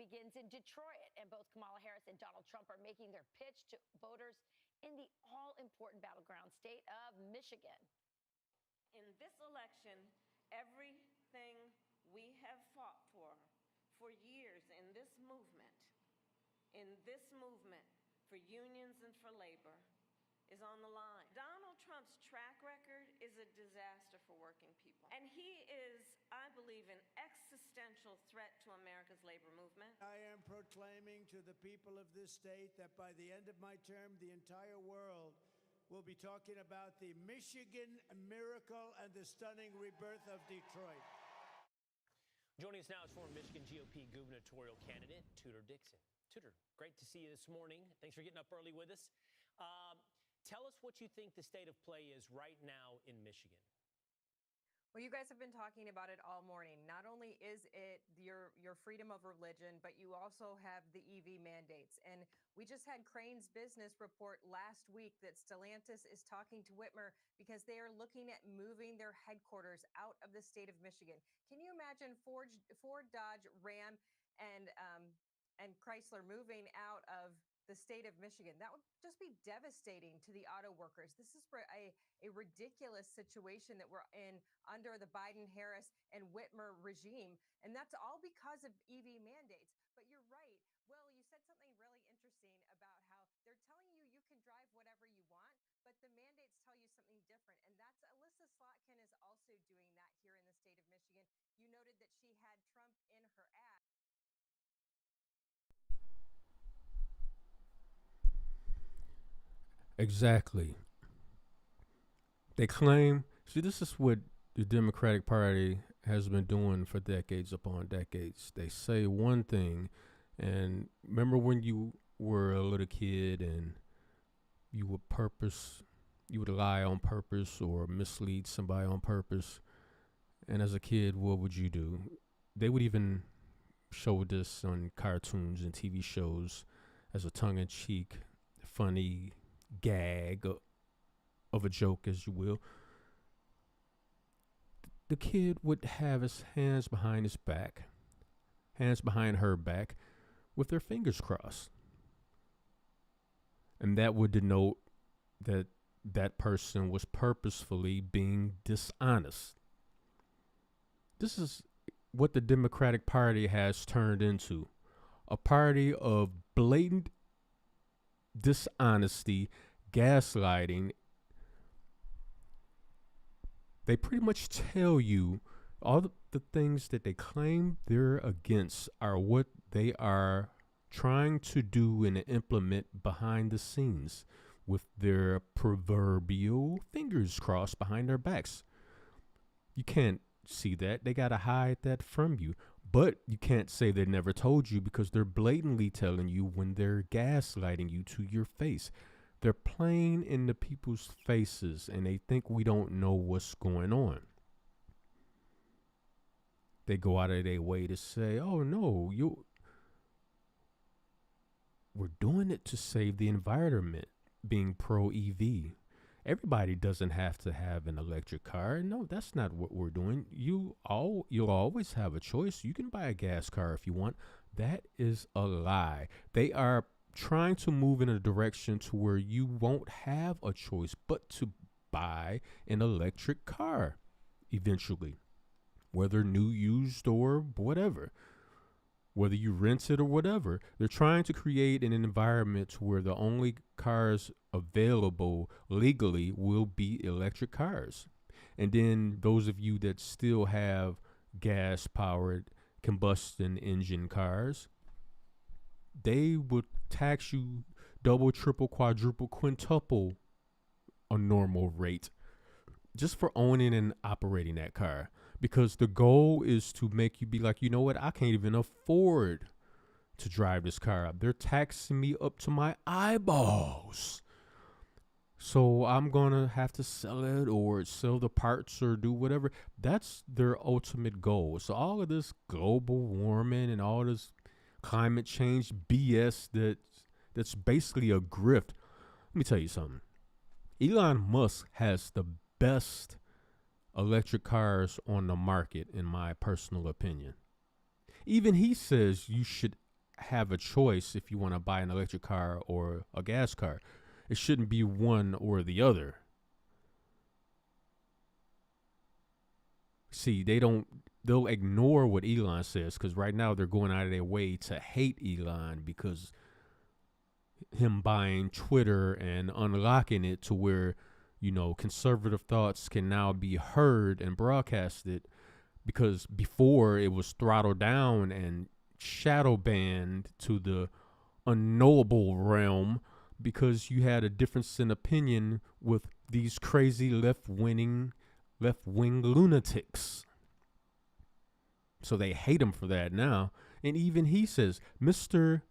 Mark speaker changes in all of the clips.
Speaker 1: begins in Detroit, and both Kamala Harris and Donald Trump are making their pitch to voters in the all-important battleground state of Michigan.
Speaker 2: In this election, everything we have fought for years in this movement for unions and for labor, is on the line. Donald Trump's track record is a disaster for working people. And he is, I believe, an existential threat to America's labor movement.
Speaker 3: I am proclaiming to the people of this state that by the end of my term, the entire world will be talking about the Michigan miracle and the stunning rebirth of Detroit.
Speaker 4: Joining us now is former Michigan GOP gubernatorial candidate Tudor Dixon. Tudor, great to see you this morning. Thanks for getting up early with us. Tell us what you think the state of play is right now in Michigan.
Speaker 5: Well, you guys have been talking about it all morning. Not only is it your freedom of religion, but you also have the EV mandates. And we just had Crane's Business report last week that Stellantis is talking to Whitmer because they are looking at moving their headquarters out of the state of Michigan. Can you imagine Ford, Dodge, Ram, and Chrysler moving out of the state of Michigan? That would just be devastating to the auto workers. This is a ridiculous situation that we're in under the Biden, Harris, and Whitmer regime. And that's all because of EV mandates. But you're right. Will, you said something really interesting about how they're telling you you can drive whatever you want, but the mandates tell you something different. And that's Alyssa Slotkin is also doing that here in the state of Michigan. You noted that she had Trump in her ad.
Speaker 6: Exactly. They claim, see, this is what the Democratic Party has been doing for decades upon decades. They say one thing, and remember when you were a little kid and you would lie on purpose or mislead somebody on purpose. And as a kid, what would you do? They would even show this on cartoons and TV shows as a tongue-in-cheek, funny gag of a joke, as you will. The kid would have his hands behind her back, with their fingers crossed. And that would denote that that person was purposefully being dishonest. This is what the Democratic Party has turned into, a party of blatant dishonesty, gaslighting. They pretty much tell you all the things that they claim they're against are what they are trying to do and implement behind the scenes with their proverbial fingers crossed behind their backs. You can't see that. They got to hide that from you. But you can't say they never told you because they're blatantly telling you when they're gaslighting you to your face. They're playing in the people's faces and they think we don't know what's going on. They go out of their way to say, oh no, we're doing it to save the environment, being pro-EV. Everybody doesn't have to have an electric car. No, that's not what we're doing. You'll always have a choice. You can buy a gas car if you want. That is a lie. They are trying to move in a direction to where you won't have a choice but to buy an electric car eventually, whether new, used, or whatever. Whether you rent it or whatever, they're trying to create an environment where the only cars available legally will be electric cars. And then those of you that still have gas-powered combustion engine cars, they will tax you double, triple, quadruple, quintuple a normal rate just for owning and operating that car. Because the goal is to make you be like, you know what, I can't even afford to drive this car up. They're taxing me up to my eyeballs. So I'm going to have to sell it or sell the parts or do whatever. That's their ultimate goal. So all of this global warming and all this climate change BS that's basically a grift. Let me tell you something. Elon Musk has the best electric cars on the market, in my personal opinion. Even he says you should have a choice if you want to buy an electric car or a gas car. It shouldn't be one or the other. See, they'll ignore what Elon says because right now they're going out of their way to hate Elon because him buying Twitter and unlocking it to where, conservative thoughts can now be heard and broadcasted, because before it was throttled down and shadow banned to the unknowable realm because you had a difference in opinion with these crazy left-wing lunatics. So they hate him for that now. And even he says, Mr.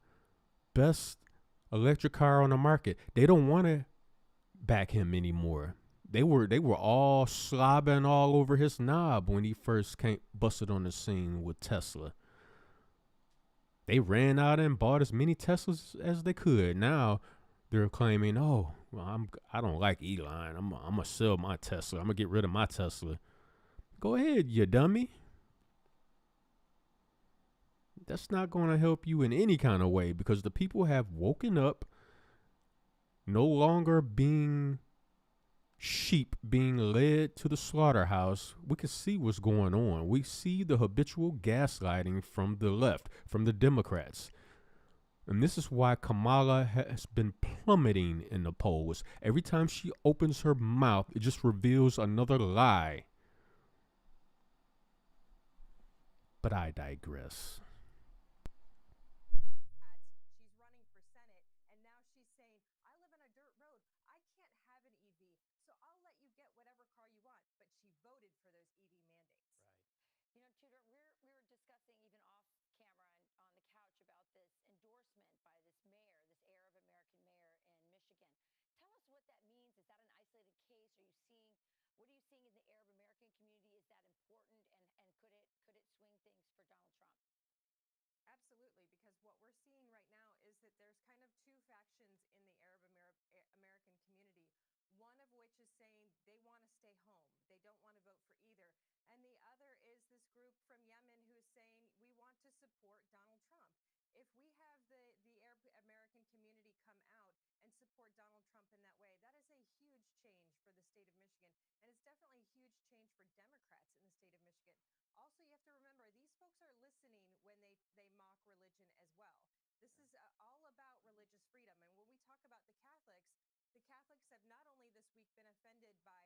Speaker 6: Best electric car on the market. They don't want to back him anymore. They were all slobbing all over his knob when he first busted on the scene with Tesla. They ran out and bought as many Teslas as they could. Now they're claiming, oh, well, I don't like Elon. I'm gonna sell my Tesla. I'm gonna get rid of my Tesla. Go ahead, you dummy. That's not going to help you in any kind of way because the people have woken up, no longer being sheep being led to the slaughterhouse. We can see what's going on. We see the habitual gaslighting from the left, from the Democrats. And this is why Kamala has been plummeting in the polls. Every time she opens her mouth, it just reveals another lie. But I digress.
Speaker 5: She's running for Senate, and now she's saying, I live on a dirt road. I can't have an EV, so I'll let you get whatever car you want. But she voted for those EV mandates.
Speaker 1: Right. Tudor, we were discussing even off camera and on the couch about this endorsement by this mayor, this Arab American mayor in Michigan. Tell us what that means. Is that an isolated case? What are you seeing in the Arab American community? Is that important, and could it swing things for Donald Trump?
Speaker 5: Absolutely, because what we're seeing right now is that there's kind of two factions in the Arab American community, one of which is saying they want to stay home. They don't want to vote for either. And the other is this group from Yemen who's saying we want to support Donald Trump. If we have the Arab American community come out and support Donald Trump in that way, that is a huge change for the state of Michigan. And it's definitely a huge change for Democrats in the state of Michigan. Also, you have to remember, these folks are listening when they mock religion as well. This is all about religious freedom. And when we talk about the Catholics have not only this week been offended by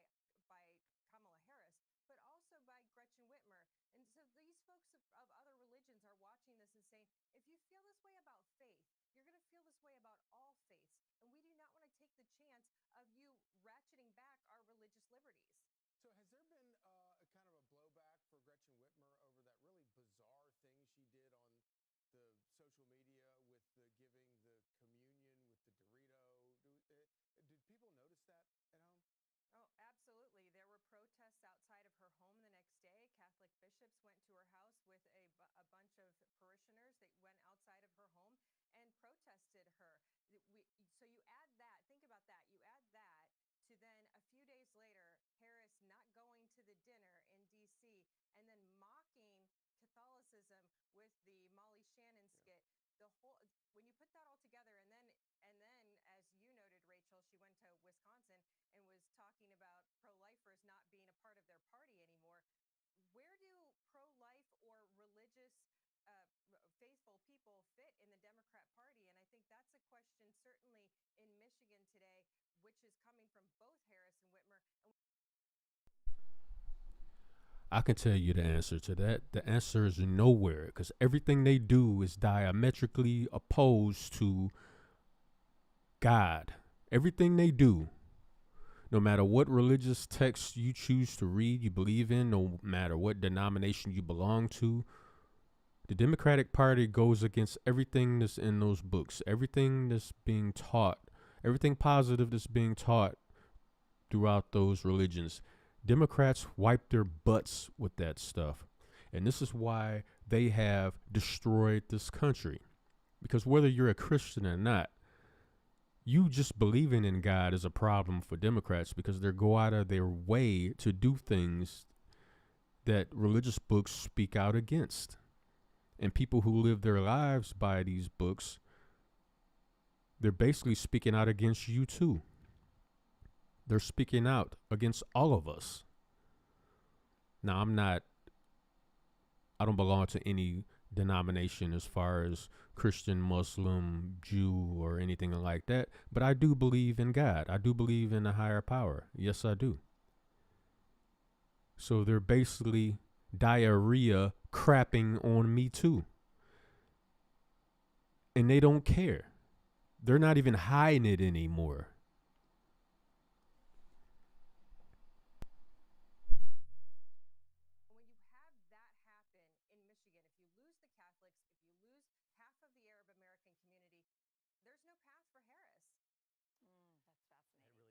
Speaker 5: Kamala Harris, but also by Gretchen Whitmer. And so these folks of other religions are watching this and saying, if you feel this way about faith, you're going to feel this way about all faiths. And we do not want to take the chance of you ratcheting back our religious liberties.
Speaker 7: So has there been a kind of a blowback for Gretchen Whitmer over that really bizarre thing she did on the social media with the giving the communion with the Dorito? Did people notice that at home?
Speaker 5: Oh, absolutely. There were protests outside of her home the next day. Catholic bishops went to her house with a bunch of parishioners. They went outside of her home and protested her. So you add that, think about that. You add that to then a few days later, Harris not going to the dinner in D.C. and then mocking Catholicism with the Molly Shannon skit. When you put that all together, and then as you noted, Rachel, she went to Wisconsin and was talking about pro-lifers not being a part of their party anymore. Where do pro-life or religious faithful people fit in the Democrat Party? And I think that's a question certainly in Michigan today, which is coming from both Harris and Whitmer.
Speaker 6: I can tell you the answer to that. The answer is nowhere, because everything they do is diametrically opposed to God. Everything they do, no matter what religious text you choose to read, you believe in, no matter what denomination you belong to, the Democratic Party goes against everything that's in those books, everything that's being taught, everything positive that's being taught throughout those religions. Democrats wipe their butts with that stuff. And this is why they have destroyed this country. Because whether you're a Christian or not, you just believing in God is a problem for Democrats, because they go out of their way to do things that religious books speak out against. and people who live their lives by these books, they're basically speaking out against you too. They're speaking out against all of us. Now, I don't belong to any denomination as far as Christian, Muslim, Jew, or anything like that, but I do believe in God. I do believe in a higher power. Yes, I do. So they're basically diarrhea crapping on me too. And they don't care. They're not even hiding it anymore.
Speaker 5: When you have that happen in Michigan, if you lose the Catholics, if you lose half of the Arab American community, there's no path for Harris.
Speaker 1: That's fascinating.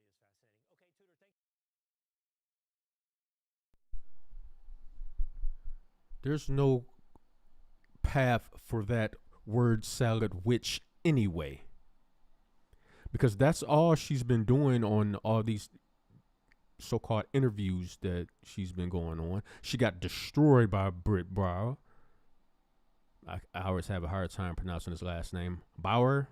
Speaker 4: It really is fascinating. Okay, Tudor, thank you.
Speaker 6: There's no path for that word salad witch anyway. Because that's all she's been doing on all these so-called interviews that she's been going on. She got destroyed by Britt Brower. I always have a hard time pronouncing his last name. Brower.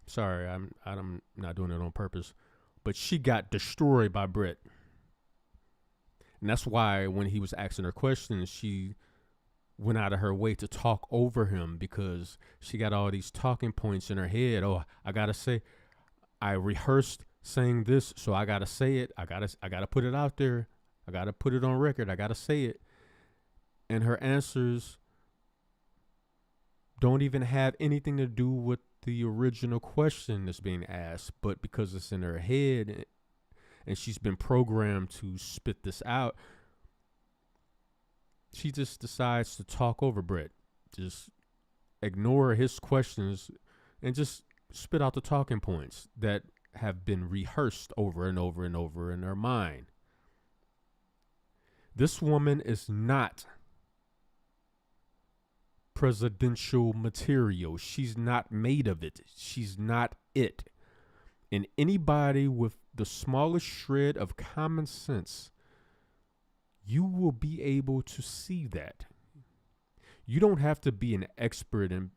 Speaker 6: Sorry, I'm not doing it on purpose. But she got destroyed by Britt. And that's why when he was asking her questions, she went out of her way to talk over him, because she got all these talking points in her head. Oh, I got to say, I rehearsed saying this, so I got to say it. I got to put it out there. I got to put it on record. I got to say it. And her answers don't even have anything to do with the original question that's being asked, but because it's in her head and she's been programmed to spit this out, she just decides to talk over Brett, just ignore his questions and just spit out the talking points that have been rehearsed over and over and over in her mind. This woman is not presidential material. She's not made of it. She's not it. And anybody with the smallest shred of common sense, you will be able to see that. You don't have to be an expert and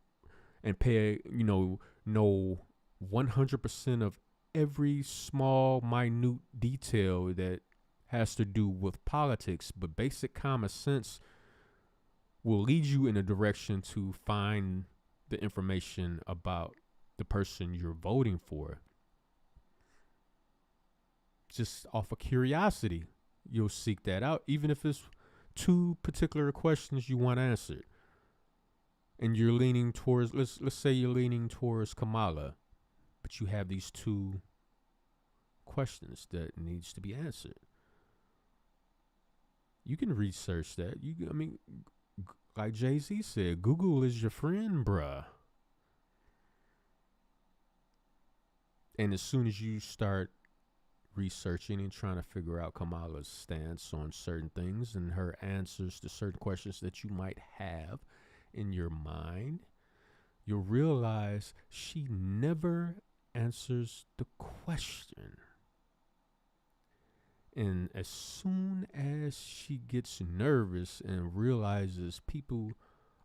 Speaker 6: pay, know 100% of every small, minute detail that has to do with politics, but basic common sense will lead you in a direction to find the information about the person you're voting for. Just off of curiosity, you'll seek that out, even if it's two particular questions you want answered. And you're leaning towards, let's say you're leaning towards Kamala, but you have these two questions that needs to be answered. You can research that. Like Jay-Z said, Google is your friend, bruh. And as soon as you start researching and trying to figure out Kamala's stance on certain things and her answers to certain questions that you might have in your mind, you'll realize she never answers the question. And as soon as she gets nervous and realizes people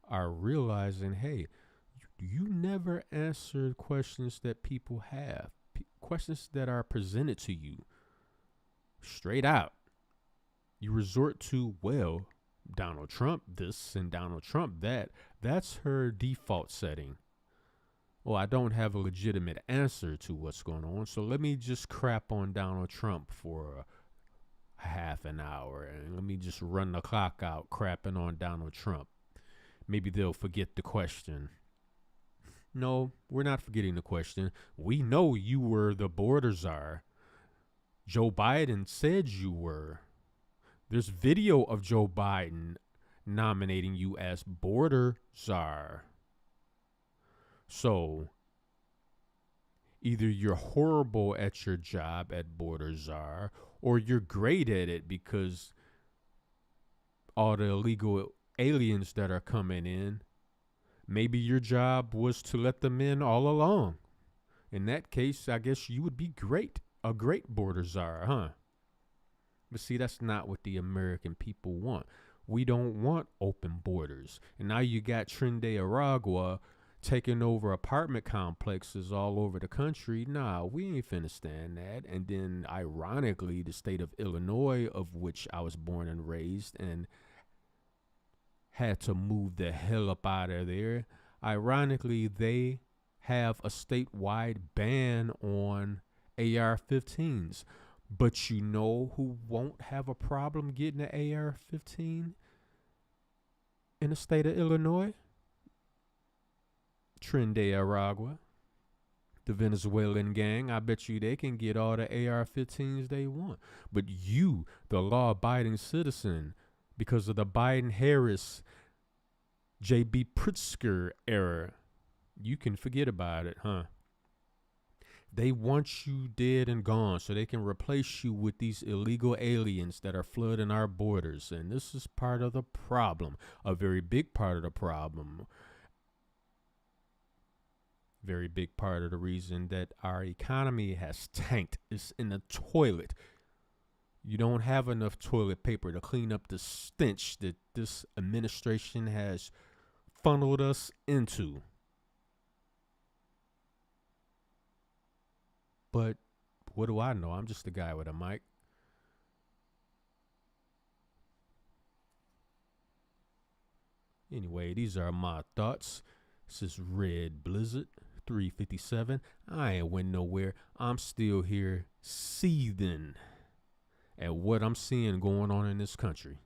Speaker 6: are realizing, hey, you never answer questions that people have, questions that are presented to you straight out. You resort to, well, Donald Trump this and Donald Trump that. That's her default setting. Well, I don't have a legitimate answer to what's going on, so let me just crap on Donald Trump for half an hour and let me just run the clock out crapping on Donald Trump. Maybe they'll forget the question. No, we're not forgetting the question. We know you were the border czar. Joe Biden said you were. There's video of Joe Biden nominating you as border czar. So either you're horrible at your job at border czar, or you're great at it because all the illegal aliens that are coming in, maybe your job was to let them in all along. In that case, I guess you would be great, a great border czar, huh? But see, that's not what the American people want. We don't want open borders. And now you got Trinidad Aragua taking over apartment complexes all over the country. Nah, we ain't finna stand that. And then, ironically, the state of Illinois, of which I was born and raised, and had to move the hell up out of there. Ironically, they have a statewide ban on AR-15s. But you know who won't have a problem getting an AR-15 in the state of Illinois? Trinidad Aragua, the Venezuelan gang. I bet you they can get all the AR-15s they want. But you, the law-abiding citizen, because of the Biden-Harris, J.B. Pritzker era, you can forget about it, huh? They want you dead and gone so they can replace you with these illegal aliens that are flooding our borders. And this is part of the problem, a very big part of the problem. Very big part of the reason that our economy has tanked. It's in the toilet. You don't have enough toilet paper to clean up the stench that this administration has funneled us into. But what do I know? I'm just a guy with a mic. Anyway, these are my thoughts. This is Red Blizzard 357. I ain't went nowhere. I'm still here seething at what I'm seeing going on in this country.